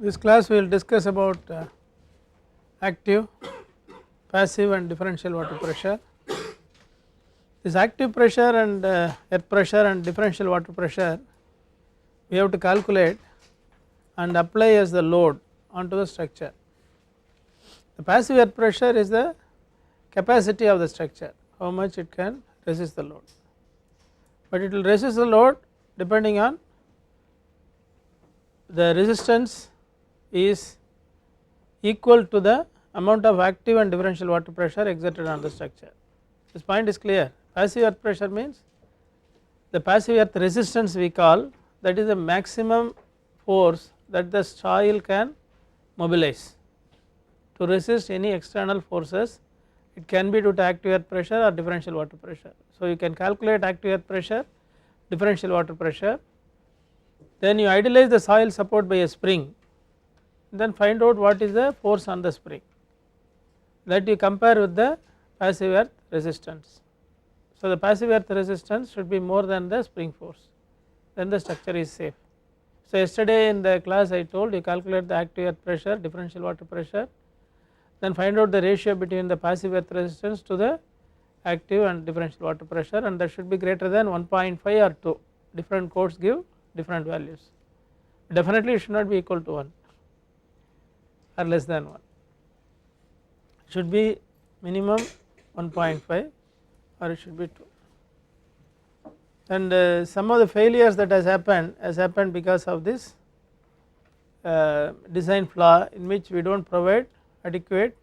This class we will discuss about active, passive and differential water pressure. This active pressure and earth pressure and differential water pressure we have to calculate and apply as the load onto the structure. The passive earth pressure is the capacity of the structure, how much it can resist the load, but it will resist the load depending on the resistance is equal to the amount of active and differential water pressure exerted on the structure. This point is clear. Passive earth pressure means the passive earth resistance we call, that is the maximum force that the soil can mobilize to resist any external forces. It can be due to active earth pressure or differential water pressure. So you can calculate active earth pressure, differential water pressure, then you idealize the soil support by a spring, then find out what is the force on the spring, that you compare with the passive earth resistance. So the passive earth resistance should be more than the spring force, then the structure is safe. So yesterday in the class I told you calculate the active earth pressure, differential water pressure, then find out the ratio between the passive earth resistance to the active and differential water pressure, and that should be greater than 1.5 or 2. Different codes give different values. Definitely it should not be equal to 1 or less than 1. It should be minimum 1.5 or it should be 2. And some of the failures that has happened because of this design flaw in which we do not provide adequate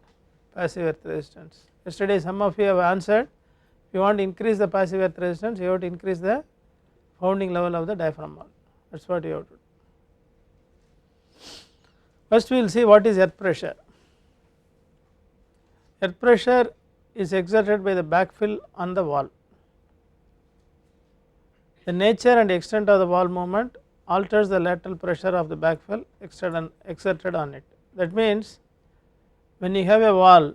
passive earth resistance. Yesterday some of you have answered, if you want to increase the passive earth resistance you have to increase the founding level of the diaphragm wall, that is what you have to do. First we will see what is earth pressure. Earth pressure is exerted by the backfill on the wall. The nature and extent of the wall movement alters the lateral pressure of the backfill exerted on it. That means when you have a wall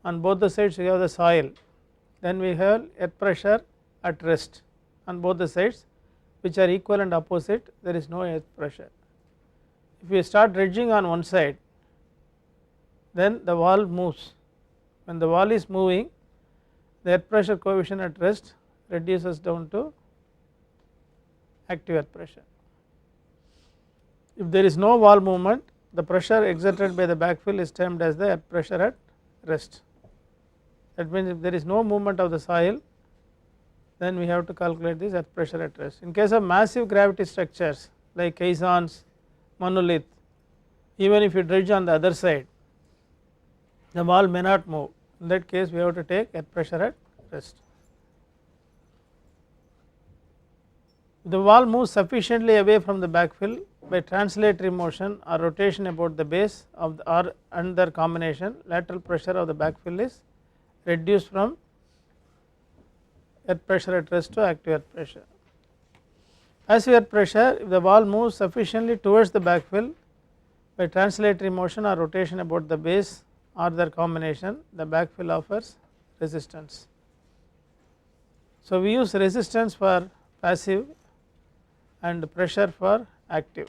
on both the sides you have the soil, then we have earth pressure at rest on both the sides which are equal and opposite, there is no earth pressure. If you start dredging on one side then the wall moves, when the wall is moving the earth pressure coefficient at rest reduces down to active earth pressure. If there is no wall movement the pressure exerted by the backfill is termed as the earth pressure at rest. That means if there is no movement of the soil then we have to calculate this earth pressure at rest. In case of massive gravity structures like caissons, monolith, even if you dredge on the other side the wall may not move, in that case we have to take earth pressure at rest. The wall moves sufficiently away from the backfill by translatory motion or rotation about the base of the or under combination, lateral pressure of the backfill is reduced from earth pressure at rest to active earth pressure. Passive earth pressure, if the wall moves sufficiently towards the backfill by translatory motion or rotation about the base or their combination, the backfill offers resistance. So we use resistance for passive and pressure for active.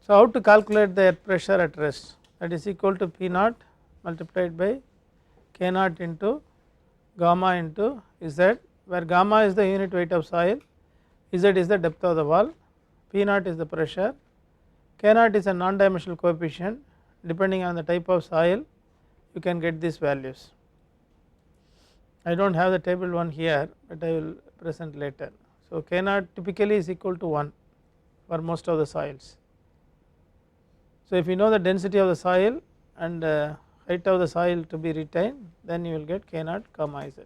So how to calculate the earth pressure at rest, that is equal to P naught multiplied by K naught into gamma into Z, where gamma is the unit weight of soil, Z is the depth of the wall, P naught is the pressure, K naught is a non-dimensional coefficient, depending on the type of soil you can get these values. I do not have the table 1 here but I will present later. So K naught typically is equal to 1 for most of the soils. So if you know the density of the soil and height of the soil to be retained, then you will get K naught comma Z.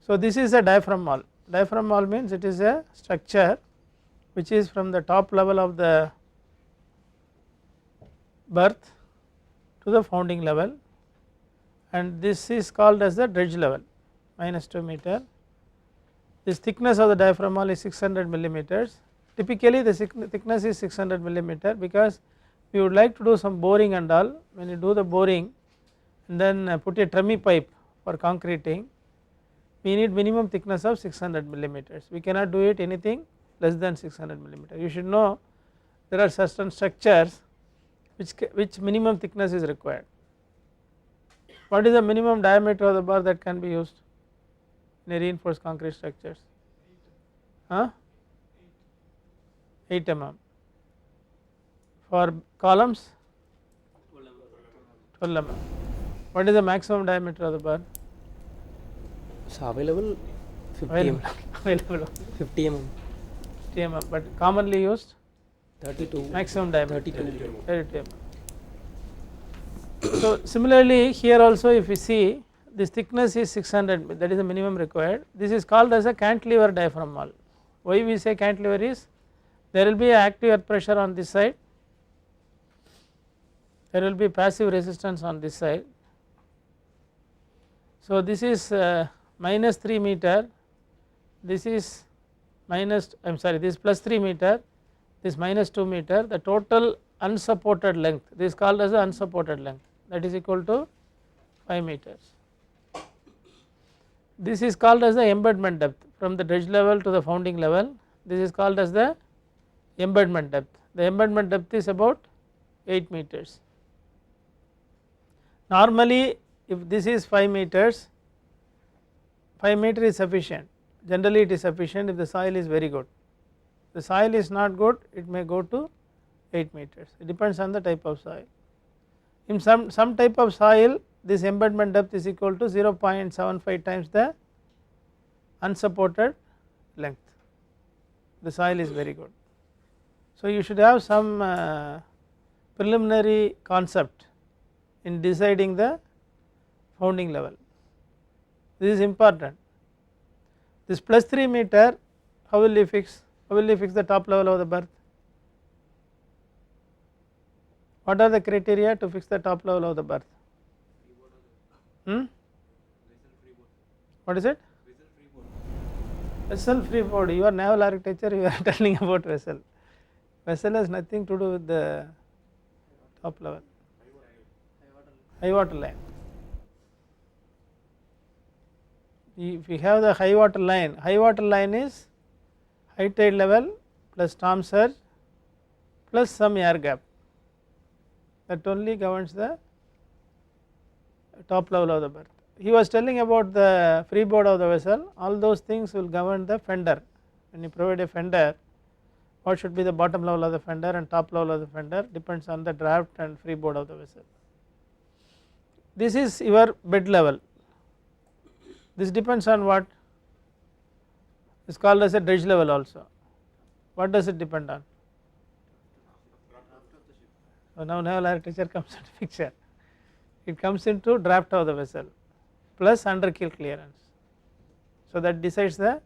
So this is a diaphragm wall. Diaphragm wall means it is a structure which is from the top level of the berth to the founding level, and this is called as the dredge level, -2 meter. This thickness of the diaphragm wall is 600 millimeters. Typically the thickness is 600 millimeter because we would like to do some boring and all. When you do the boring and then put a tremie pipe for concreting, we need minimum thickness of 600 millimeters. We cannot do it anything less than 600 millimeter. You should know there are certain structures which minimum thickness is required. What is the minimum diameter of the bar that can be used in a reinforced concrete structures? 8 mm. For columns 12 mm. What is the maximum diameter of the bar? So available 50 mm. Available 50 mm. 50 mm, but commonly used 32. maximum diameter 32. 32 mm. So similarly here also if you see this thickness is 600, that is the minimum required. This is called as a cantilever diaphragm wall. Why we say cantilever is there will be active earth pressure on this side, there will be passive resistance on this side. So this is minus 3 meter, this is minus, I am sorry, this is plus 3 meter, this minus 2 meter, the total unsupported length, this is called as the unsupported length, that is equal to 5 meters. This is called as the embedment depth from the dredge level to the founding level, this is called as the embedment depth. The embedment depth is about 8 meters. Normally if this is 5 meters, 5 meter is sufficient, generally it is sufficient if the soil is very good. If the soil is not good, it may go to 8 meters, it depends on the type of soil. In some type of soil this embedment depth is equal to 0.75 times the unsupported length, the soil is very good. So you should have some preliminary concept in deciding the founding level, this is important. This plus 3 meter, how will you fix? How will you fix the top level of the berth? What are the criteria to fix the top level of the berth? What is it? Vessel freeboard. You are naval architecture, you are telling about vessel. Vessel has nothing to do with the top level. High water line. If you have the high water line is high tide level plus storm surge plus some air gap, that only governs the top level of the berth. He was telling about the freeboard of the vessel, all those things will govern the fender. When you provide a fender, what should be the bottom level of the fender and top level of the fender depends on the draft and freeboard of the vessel. This is your bed level, this depends on what is called as a dredge level also. What does it depend on? So now naval architecture comes into picture, it comes into draft of the vessel plus under keel clearance, so that decides the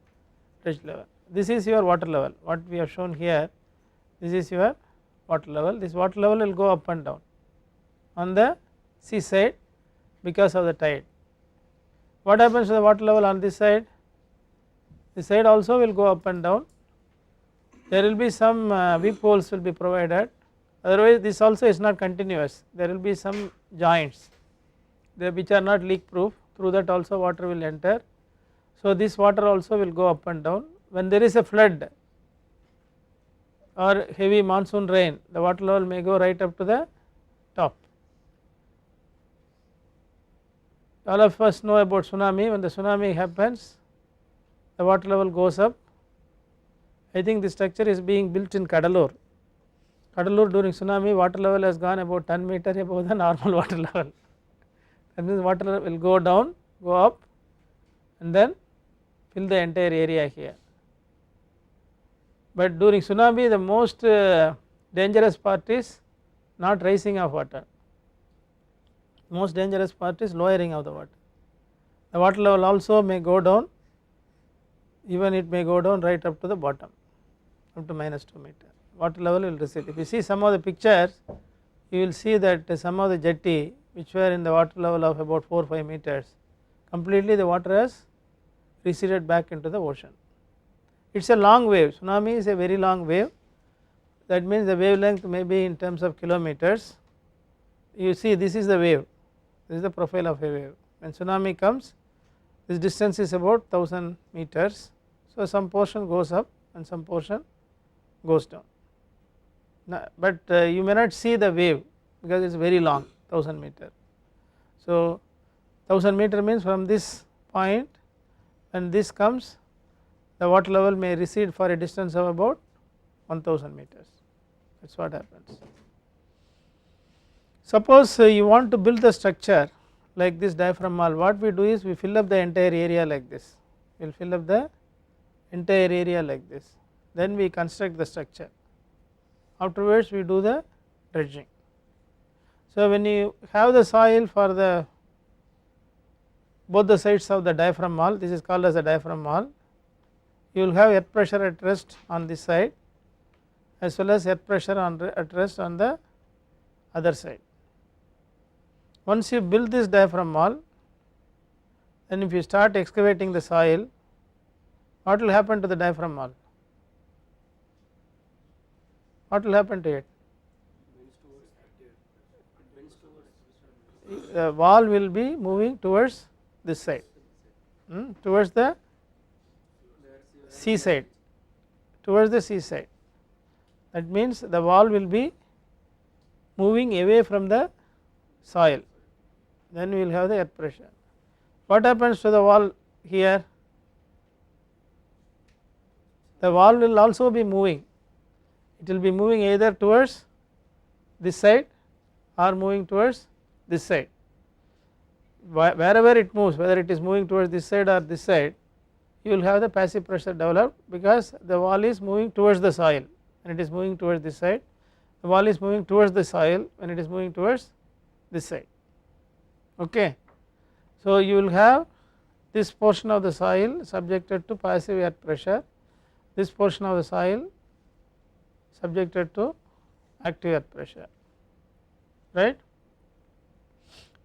dredge level. This is your water level, what we have shown here, this is your water level, this water level will go up and down on the sea side because of the tide. What happens to the water level on this side? This side also will go up and down, there will be some weep holes will be provided, otherwise this also is not continuous, there will be some joints which are not leak proof, through that also water will enter. So this water also will go up and down. When there is a flood or heavy monsoon rain, the water level may go right up to the top. All of us know about tsunami, when the tsunami happens the water level goes up. I think this structure is being built in Cuddalore. Cuddalore during tsunami water level has gone about 10 meter above the normal water level. That means water level will go down, go up and then fill the entire area here. But during tsunami the most dangerous part is not rising of water, most dangerous part is lowering of the water. The water level also may go down, even it may go down right up to the bottom, up to minus 2 meter, water level will recede. If you see some of the pictures, you will see that some of the jetty which were in the water level of about 4-5 meters, completely the water has receded back into the ocean. It is a long wave, tsunami is a very long wave, that means the wavelength may be in terms of kilometers. You see this is the wave, this is the profile of a wave. When tsunami comes, this distance is about 1000 meters, so some portion goes up and some portion goes down. But you may not see the wave because it is very long, 1000 meter. So 1000 meter means from this point, when this comes, the water level may recede for a distance of about 1000 meters, that is what happens. Suppose you want to build the structure like this diaphragm wall, what we do is we fill up the entire area like this, we will fill up the entire area like this, then we construct the structure, afterwards we do the dredging. So when you have the soil for the both the sides of the diaphragm wall, this is called as the diaphragm wall, you will have earth pressure at rest on this side as well as earth pressure at rest on the other side. Once you build this diaphragm wall, then if you start excavating the soil, what will happen to the diaphragm wall? What will happen to it? The wall will be moving towards this side, towards the sea side, towards the sea side. That means the wall will be moving away from the soil, then we will have the earth pressure. What happens to the wall here? The wall will also be moving, it will be moving either towards this side or moving towards this side. Wherever it moves, whether it is moving towards this side or this side, you will have the passive pressure developed because the wall is moving towards the soil when it is moving towards this side, the wall is moving towards the soil when it is moving towards this side. Okay. So you will have this portion of the soil subjected to passive earth pressure, this portion of the soil subjected to active earth pressure, right.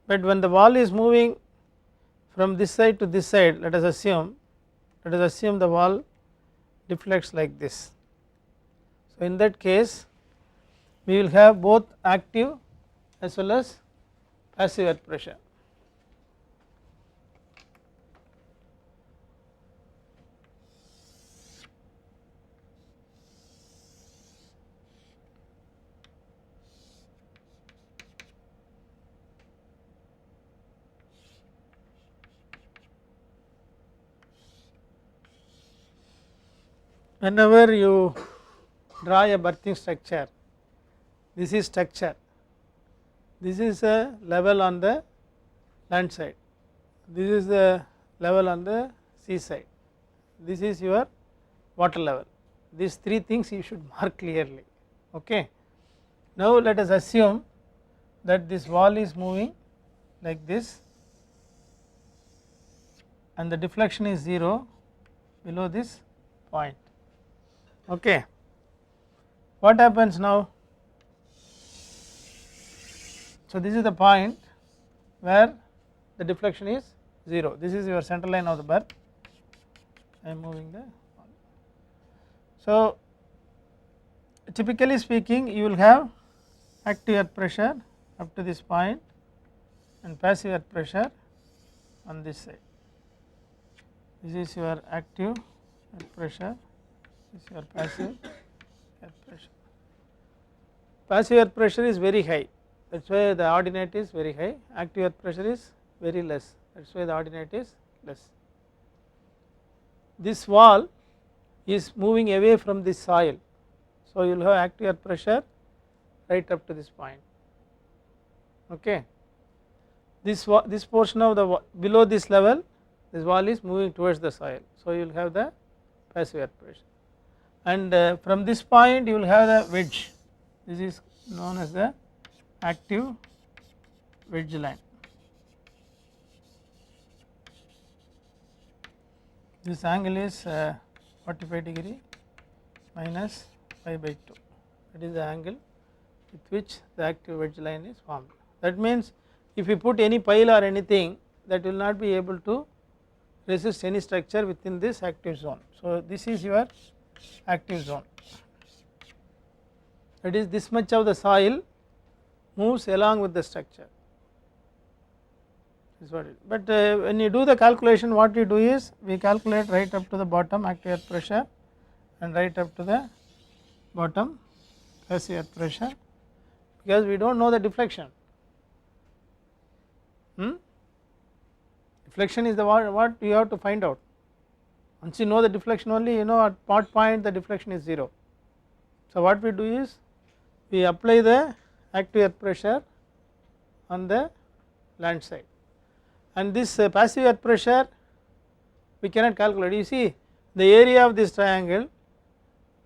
But when the wall is moving from this side to this side, let us assume the wall deflects like this. So in that case we will have both active as well as passive earth pressure. Whenever you draw a berthing structure, this is structure, this is a level on the land side, this is the level on the sea side, this is your water level, these three things you should mark clearly. Okay. Now let us assume that this wall is moving like this and the deflection is 0 below this point. Okay. What happens now? So this is the point where the deflection is 0, this is your center line of the berth, I am moving the. So typically speaking you will have active earth pressure up to this point and passive earth pressure on this side. This is your active earth pressure, this is your passive earth pressure. Passive earth pressure is very high, that is why the ordinate is very high, active earth pressure is very less, that is why the ordinate is less. This wall is moving away from this soil, so you will have active earth pressure right up to this point. Okay. This portion of the below this level, this wall is moving towards the soil, so you will have the passive earth pressure, and from this point you will have the wedge, this is known as the active wedge line. This angle is 45 degree minus pi by 2, that is the angle with which the active wedge line is formed. That means if you put any pile or anything, that will not be able to resist any structure within this active zone. So this is your active zone, that is this much of the soil moves along with the structure, is what it is. But when you do the calculation, what we do is we calculate right up to the bottom active earth pressure and right up to the bottom passive earth pressure, because we do not know the deflection. Deflection is the what you have to find out. Once you know the deflection only, you know at what point the deflection is 0. So what we do is we apply the active earth pressure on the land side, and this passive earth pressure we cannot calculate. You see, the area of this triangle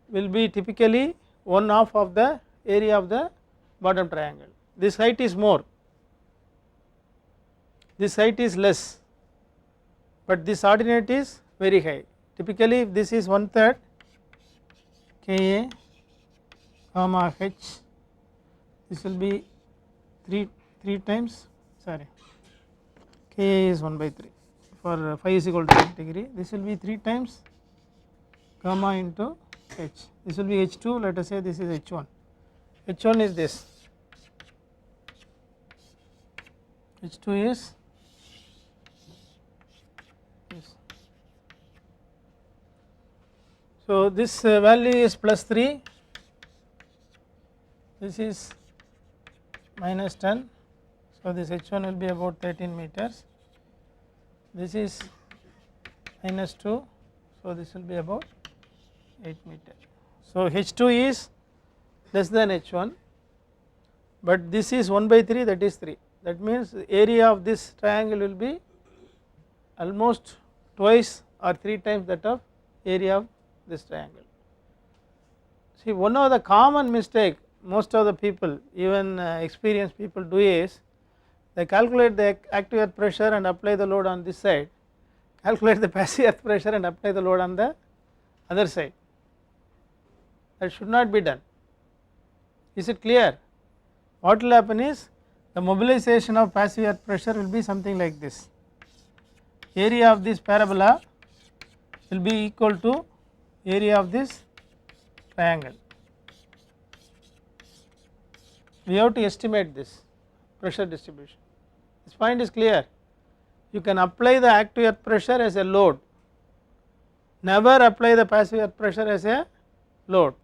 will be typically 1/2 of the area of the bottom triangle. This height is more, this height is less, but this ordinate is very high. Typically if this is 1/3 Ka comma h, this will be 3 times, sorry, Ka is 1/3 for phi is equal to 8 degree, this will be 3 times gamma into h, this will be h2, let us say this is h1, h1 is this, h2 is this. So this value is +3, this is -10, so this h1 will be about 13 meters, this is -2, so this will be about 8 meters. So h2 is less than h1, but this is 1/3, that is 3, that means the area of this triangle will be almost twice or 3 times that of area of this triangle. See, one of the common mistake most of the people, even experienced people, do is they calculate the active earth pressure and apply the load on this side, calculate the passive earth pressure and apply the load on the other side. That should not be done. Is it clear? What will happen is the mobilization of passive earth pressure will be something like this. Area of this parabola will be equal to area of this triangle. We have to estimate this pressure distribution. This point is clear. You can apply the active earth pressure as a load, never apply the passive earth pressure as a load.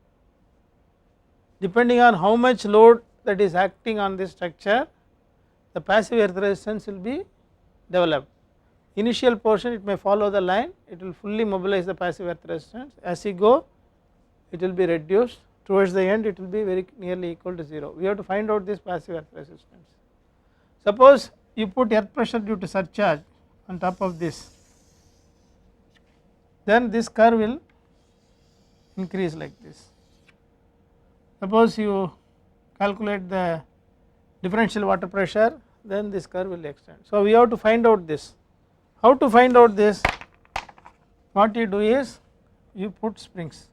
Depending on how much load that is acting on this structure, the passive earth resistance will be developed. Initial portion it may follow the line, it will fully mobilize the passive earth resistance. As you go, it will be reduced, towards the end it will be very nearly equal to 0. We have to find out this passive earth resistance. Suppose you put earth pressure due to surcharge on top of this, then this curve will increase like this. Suppose you calculate the differential water pressure, then this curve will extend. So we have to find out this. How to find out this? What you do is you put springs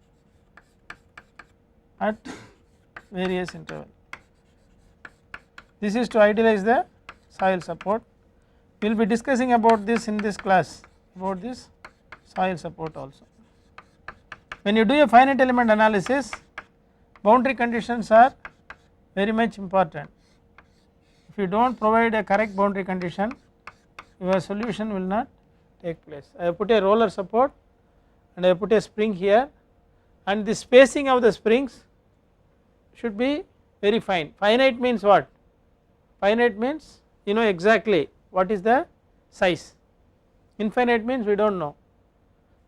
at various interval. This is to idealize the soil support. We will be discussing about this in this class, about this soil support also. When you do a finite element analysis, boundary conditions are very much important. If you do not provide a correct boundary condition, your solution will not take place. I have put a roller support and I have put a spring here, and the spacing of the springs should be very fine. Finite means what? Finite means you know exactly what is the size. Infinite means we do not know.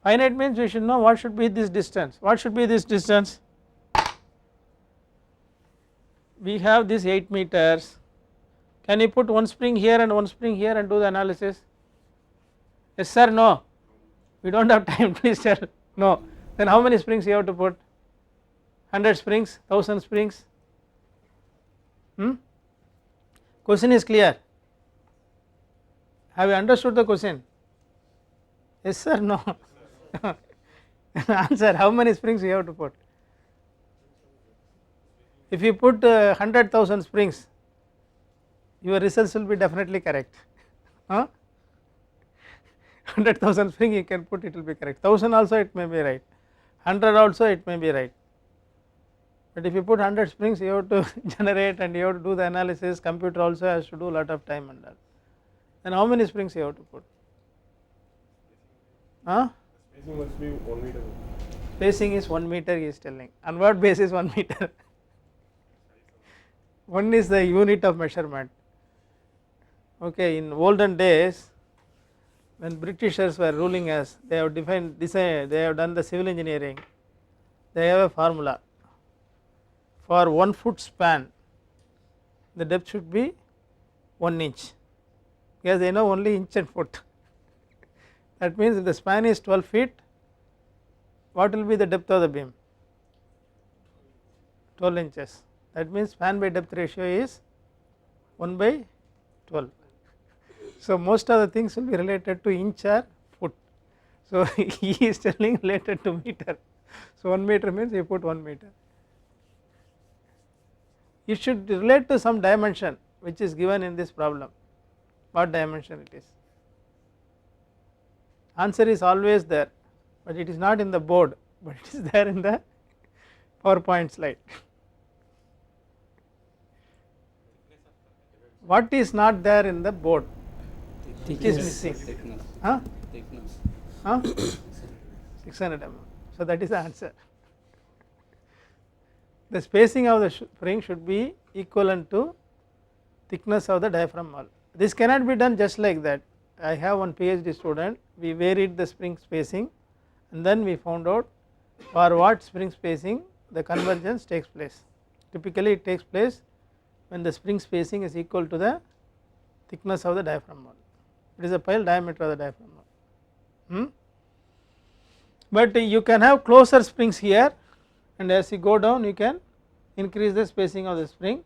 Finite means we should know what should be this distance. What should be this distance? We have this 8 meters. Can you put one spring here and one spring here and do the analysis? Yes sir, no. We do not have time, please tell. No. Then how many springs you have to put? 100 springs, 1000 springs? Question is clear. Have you understood the question? Yes sir, no. Answer, how many springs you have to put? If you put 100,000 springs, your results will be definitely correct. 100,000 spring you can put, it will be correct. 1000 also it may be right, 100 also it may be right. But if you put 100 springs, you have to generate and you have to do the analysis, computer also has to do a lot of time and that. Then how many springs you have to put? Spacing must be 1 meter. spacing is 1 meter he is telling. On what basis 1 meter? 1 is the unit of measurement. Okay, in olden days when Britishers were ruling us, they have they have done the civil engineering, they have a formula for 1 foot span the depth should be 1 inch, because they know only inch and foot. That means if the span is 12 feet, what will be the depth of the beam? 12 inches. That means span by depth ratio is 1 by 12. So most of the things will be related to inch or foot. So he is telling related to meter. So 1 meter means you put 1 meter. It should relate to some dimension which is given in this problem. What dimension it is? Answer is always there, but it is not in the board, but it is there in the PowerPoint slide. What is not there in the board? Which is missing? Thickness. Huh? Thickness. Huh? 600 mm. So that is the answer. The spacing of the spring should be equivalent to thickness of the diaphragm wall. This cannot be done just like that. I have one PhD student, we varied the spring spacing and then we found out for what spring spacing the convergence takes place. Typically it takes place when the spring spacing is equal to the thickness of the diaphragm wall. It is the pile diameter of the diaphragm wall. But you can have closer springs here, and as you go down you can increase the spacing of the spring,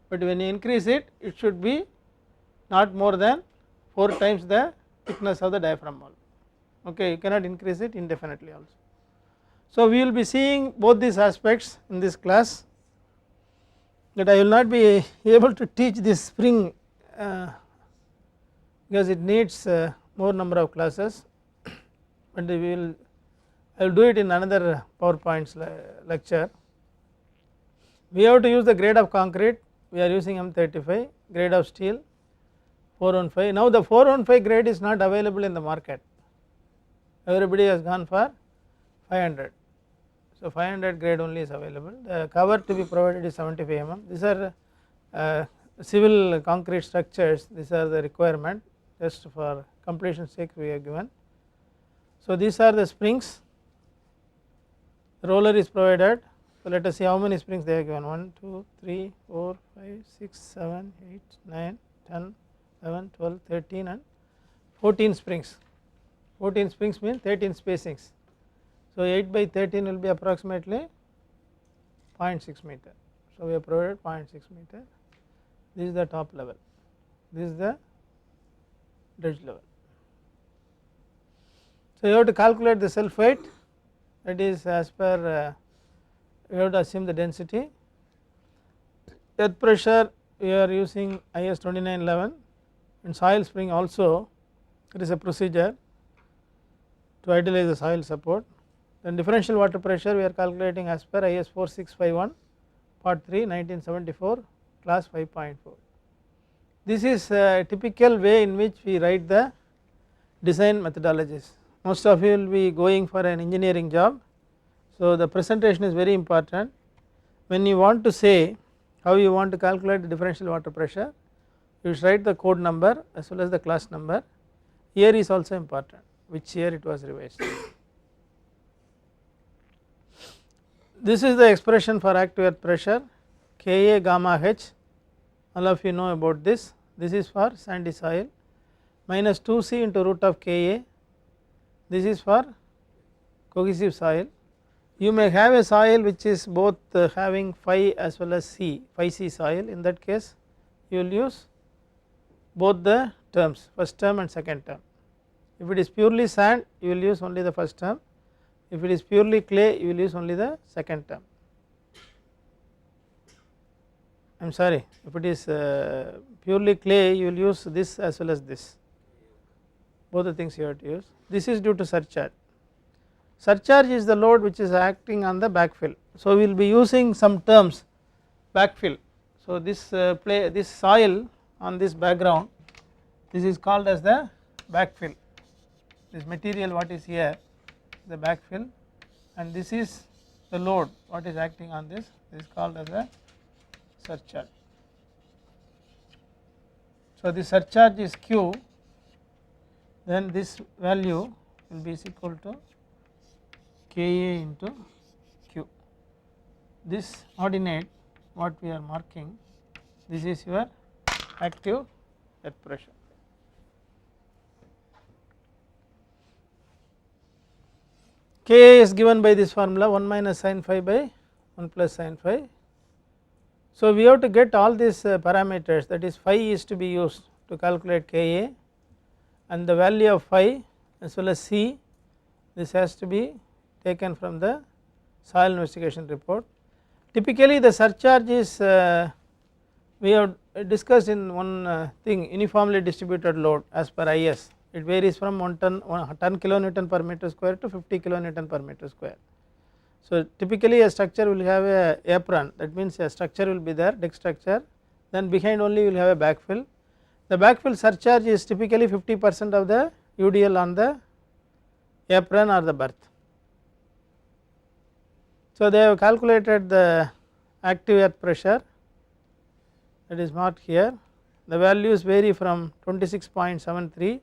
but when you increase it, it should be not more than 4 times the thickness of the diaphragm wall. Okay, you cannot increase it indefinitely also. So we will be seeing both these aspects in this class, that I will not be able to teach this spring because it needs more number of classes, but I will do it in another PowerPoint lecture. We have to use the grade of concrete, we are using M35, grade of steel 415. Now the 415 grade is not available in the market, everybody has gone for 500. So 500 grade only is available. The cover to be provided is 75 mm. These are civil concrete structures, these are the requirement, just for completion sake we have given. So these are the springs, roller is provided. So let us see how many springs they have given: 1, 2, 3, 4, 5, 6, 7, 8, 9, 10, 11, 12, 13 and 14 springs. 14 springs means 13 spacings. So 8 by 13 will be approximately 0.6 meter. So we have provided 0.6 meter. This is the top level, this is the dredge level. So you have to calculate the self weight, that is as per you have to assume the density. Earth pressure we are using IS 2911, and soil spring also it is a procedure to idealize the soil support. Then differential water pressure we are calculating as per IS 4651 part 3 1974 class 5.4. This is a typical way in which we write the design methodologies. Most of you will be going for an engineering job, so the presentation is very important. When you want to say how you want to calculate the differential water pressure, you should write the code number as well as the class number. Year is also important, which year it was revised. This is the expression for active earth pressure, Ka gamma h, all of you know about this. This is for sandy soil, minus 2c into root of Ka, this is for cohesive soil. You may have a soil which is both having phi as well as c, phi c soil. In that case you will use both the terms, first term and second term. If it is purely sand you will use only the first term, if it is purely clay you will use only the second term. I am sorry, if it is purely clay you will use this as well as this, both the things you have to use. This is due to surcharge. Surcharge is the load which is acting on the backfill. So we will be using some terms, backfill. So this this soil on this background, this is called as the backfill. This material what is here, the backfill, and this is the load what is acting on this is called as a surcharge. So the surcharge is Q, then this value will be is equal to Ka into Q. This ordinate what we are marking, this is your active earth pressure. Ka is given by this formula 1 minus sin phi by 1 plus sin phi. So we have to get all these parameters, that is phi is to be used to calculate Ka, and the value of phi as well as C, this has to be taken from the soil investigation report. Typically the surcharge is we have discussed in one thing, uniformly distributed load as per IS. It varies from 1 ton kilonewton per meter square to 50 kilonewton per meter square. So typically a structure will have a apron, that means a structure will be there, deck structure, then behind only you will have a backfill. The backfill surcharge is typically 50% of the UDL on the apron or the berth. So they have calculated the active earth pressure, that is marked here. The values vary from 26.73.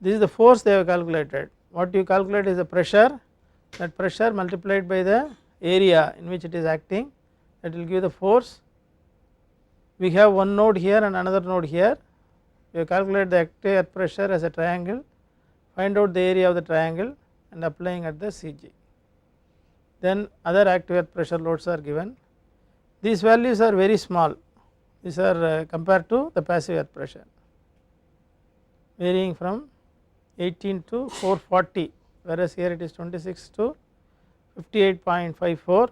This is the force they have calculated. What you calculate is the pressure, that pressure multiplied by the area in which it is acting, that will give the force. We have one node here and another node here. We calculate the active earth pressure as a triangle, find out the area of the triangle and applying at the CG. Then other active earth pressure loads are given. These values are very small, these are compared to the passive earth pressure, varying from 18 to 440, whereas here it is 26 to 58.54.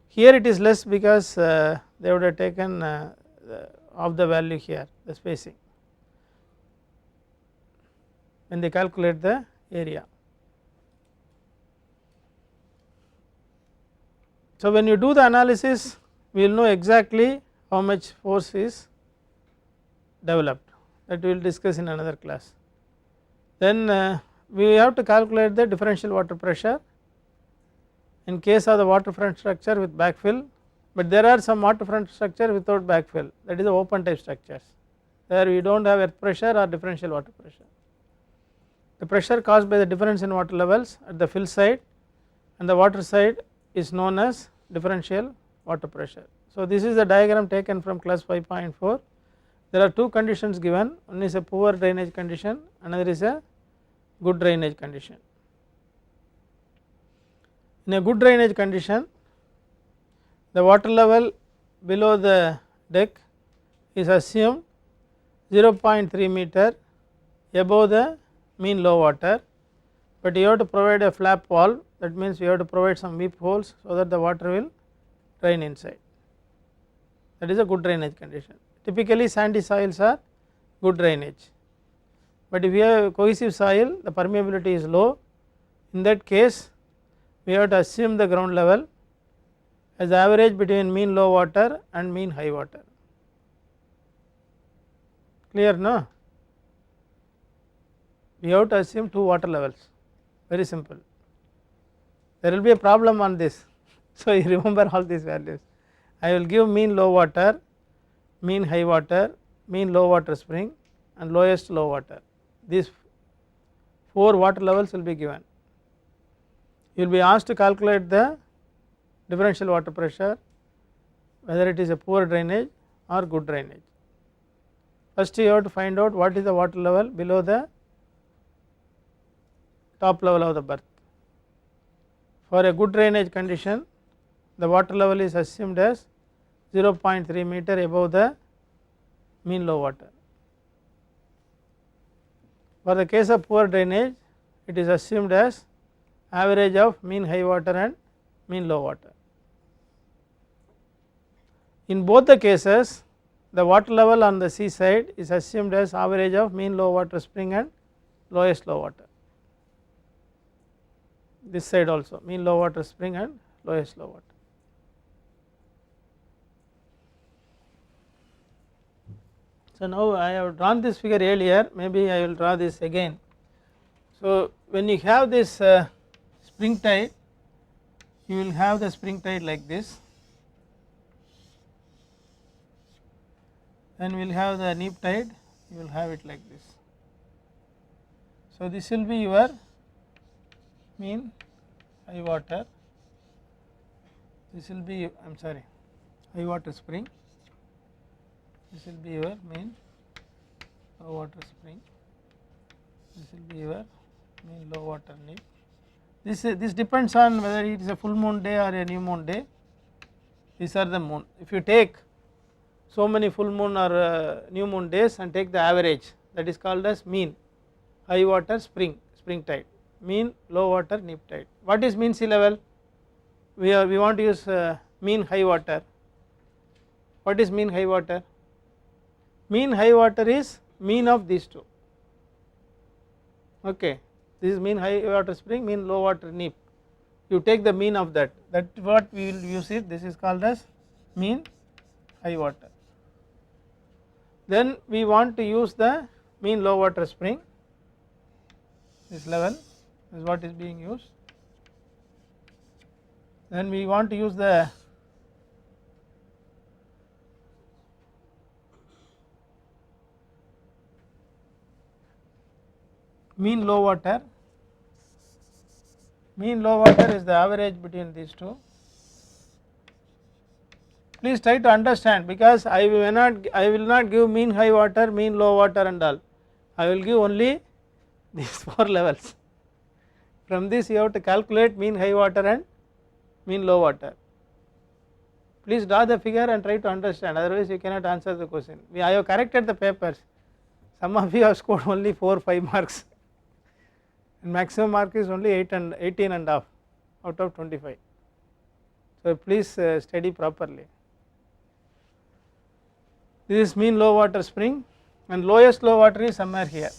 Here it is less because they would have taken of the value here, the spacing, when they calculate the area. So when you do the analysis, we will know exactly how much force is developed, that we will discuss in another class. Then we have to calculate the differential water pressure in case of the waterfront structure with backfill, but there are some waterfront structure without backfill, that is the open type structures, where we do not have earth pressure or differential water pressure. The pressure caused by the difference in water levels at the fill side and the water side is known as differential water pressure. So this is the diagram taken from class 5.4. There are two conditions given, one is a poor drainage condition, another is a good drainage condition. In a good drainage condition, the water level below the deck is assumed 0.3 meter above the mean low water, but you have to provide a flap valve, that means you have to provide some weep holes so that the water will drain inside, that is a good drainage condition. Typically sandy soils are good drainage, but if you have cohesive soil, the permeability is low. In that case we have to assume the ground level as the average between mean low water and mean high water. Clear, no? We have to assume two water levels, very simple. There will be a problem on this, so you remember all these values. I will give mean low water, mean high water, mean low water spring and lowest low water. These 4 water levels will be given. You will be asked to calculate the differential water pressure, whether it is a poor drainage or good drainage. First you have to find out what is the water level below the top level of the berth. For a good drainage condition, the water level is assumed as 0.3 meter above the mean low water. For the case of poor drainage, it is assumed as average of mean high water and mean low water. In both the cases, the water level on the sea side is assumed as average of mean low water spring and lowest low water. This side also mean low water spring and lowest low water. So now I have drawn this figure earlier, maybe I will draw this again. So when you have this spring tide you will have the spring tide like this, then we will have the neap tide, you will have it like this. So, this will be your mean high water, this will be I am sorry high water spring, this will be your mean low water spring, this will be your mean low water neap. This depends on whether it is a full moon day or a new moon day. These are the moon. If you take so many full moon or new moon days and take the average, that is called as mean high water spring tide, mean low water neap tide. What is mean sea level? We want to use mean high water. What is mean high water? Mean high water is mean of these two. Okay, this is mean high water spring, mean low water neap. You take the mean of that. That is what we will use it. This is called as mean high water. Then we want to use the mean low water spring. This level is what is being used. Then we want to use the mean low water. Mean low water is the average between these two. Please try to understand, because I will not give mean high water, mean low water and all. I will give only these 4 levels. From this you have to calculate mean high water and mean low water. Please draw the figure and try to understand, otherwise you cannot answer the question. I have corrected the papers. Some of you have scored only 4-5 marks and maximum mark is only 18 and half out of 25. So please study properly. This is mean low water spring and lowest low water is somewhere here.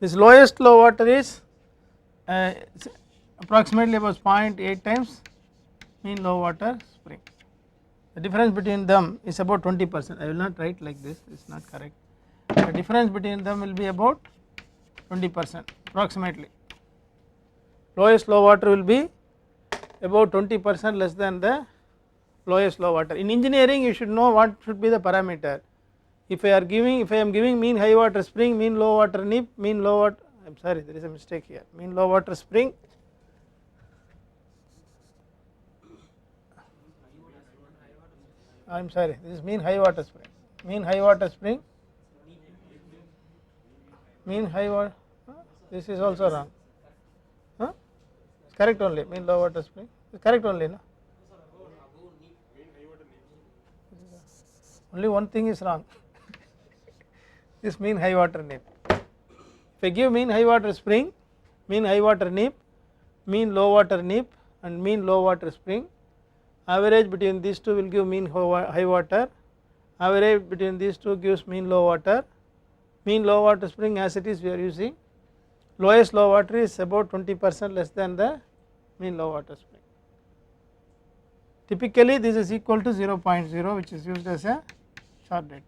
This lowest low water is approximately about 0.8 times mean low water spring. The difference between them is about 20%. I will not write like this, it is not correct. The difference between them will be about 20% approximately. Lowest low water will be about 20% less than the lowest low water. In engineering you should know what should be the parameter. If I am giving mean high water spring, mean low water neap, mean low water, I am sorry there is a mistake here, mean low water spring, I am sorry this is mean high water spring, mean high water spring, mean high water, this is also wrong, it's correct only, mean low water spring, it's correct only, no? Only one thing is wrong, this mean high water neap. If I give mean high water spring, mean high water neap, mean low water neap and mean low water spring, average between these two will give mean high water, average between these two gives mean low water, mean low water spring as it is we are using, lowest low water is about 20% less than the mean low water spring. Typically this is equal to 0.0 which is used as a short data.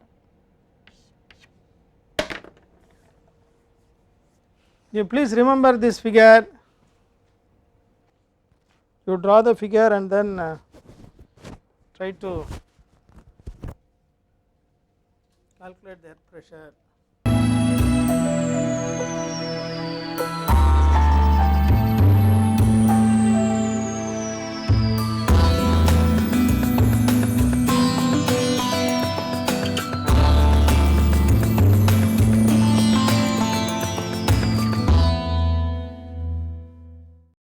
You please remember this figure, you draw the figure and then try to calculate the earth pressure.